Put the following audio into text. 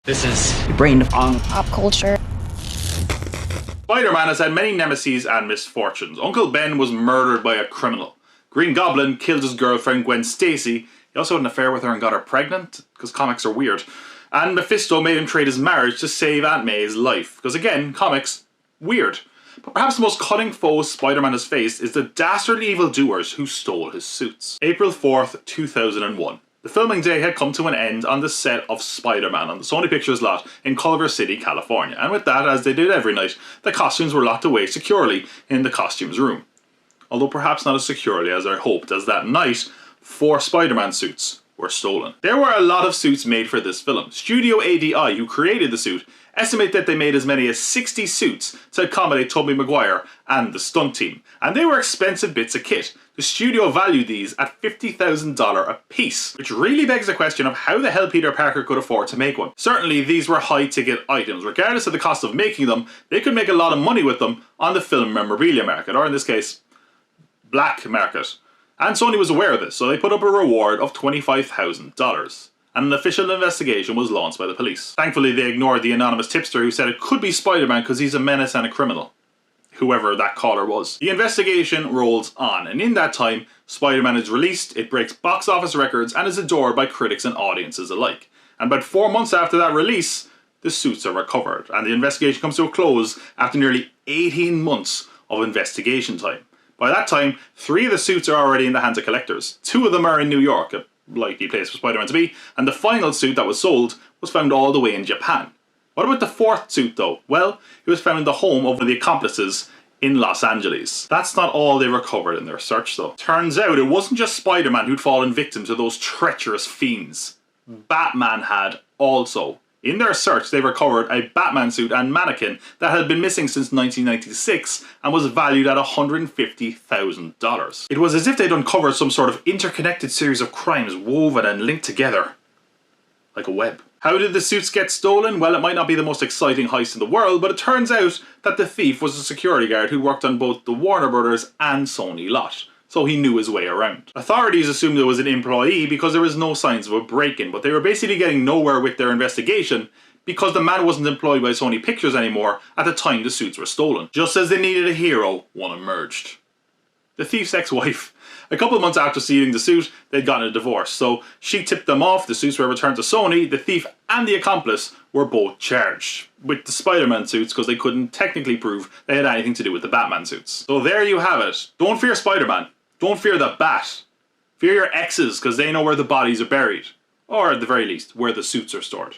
This is your brain on pop culture. Spider-Man has had many nemesis and misfortunes. Uncle Ben was murdered by a criminal. Green Goblin killed his girlfriend Gwen Stacy. He also had an affair with her and got her pregnant, because comics are weird. And Mephisto made him trade his marriage to save Aunt May's life, because again, comics, weird. But perhaps the most cunning foe Spider-Man has faced is the dastardly evildoers who stole his suits. April 4th, 2001. The filming day had come to an end on the set of Spider-Man on the Sony Pictures lot in Culver City, California. And with that, as they did every night, the costumes were locked away securely in the costumes room. Although perhaps not as securely as I hoped, as that night, 4 Spider-Man suits were stolen. There were a lot of suits made for this film. Studio ADI, who created the suit, estimate that they made as many as 60 suits to accommodate Tobey Maguire and the stunt team. And they were expensive bits of kit. The studio valued these at $50,000 a piece, which really begs the question of how the hell Peter Parker could afford to make one. Certainly these were high-ticket items. Regardless of the cost of making them, they could make a lot of money with them on the film memorabilia market, or in this case, black market. And Sony was aware of this, so they put up a reward of $25,000. And an official investigation was launched by the police. Thankfully, they ignored the anonymous tipster who said it could be Spider-Man because he's a menace and a criminal. Whoever that caller was. The investigation rolls on, and in that time, Spider-Man is released, it breaks box office records, and is adored by critics and audiences alike. And about 4 months after that release, the suits are recovered, and the investigation comes to a close after nearly 18 months of investigation time. By that time, 3 of the suits are already in the hands of collectors. 2 of them are in New York, a likely place for Spider-Man to be, and the final suit that was sold was found all the way in Japan. What about the 4th suit though? Well, it was found in the home of one of the accomplices in Los Angeles. That's not all they recovered in their search though. Turns out it wasn't just Spider-Man who'd fallen victim to those treacherous fiends. Batman had also. In their search, they recovered a Batman suit and mannequin that had been missing since 1996 and was valued at $150,000. It was as if they'd uncovered some sort of interconnected series of crimes woven and linked together like a web. How did the suits get stolen? Well, it might not be the most exciting heist in the world, but it turns out that the thief was a security guard who worked on both the Warner Brothers and Sony lot. So he knew his way around. Authorities assumed it was an employee because there was no signs of a break-in, but they were basically getting nowhere with their investigation because the man wasn't employed by Sony Pictures anymore at the time the suits were stolen. Just as they needed a hero, one emerged. The thief's ex-wife. A couple of months after stealing the suit, they'd gotten a divorce, so she tipped them off, the suits were returned to Sony, the thief and the accomplice were both charged with the Spider-Man suits because they couldn't technically prove they had anything to do with the Batman suits. So there you have it. Don't fear Spider-Man. Don't fear the Bat. Fear your exes because they know where the bodies are buried. Or at the very least, where the suits are stored.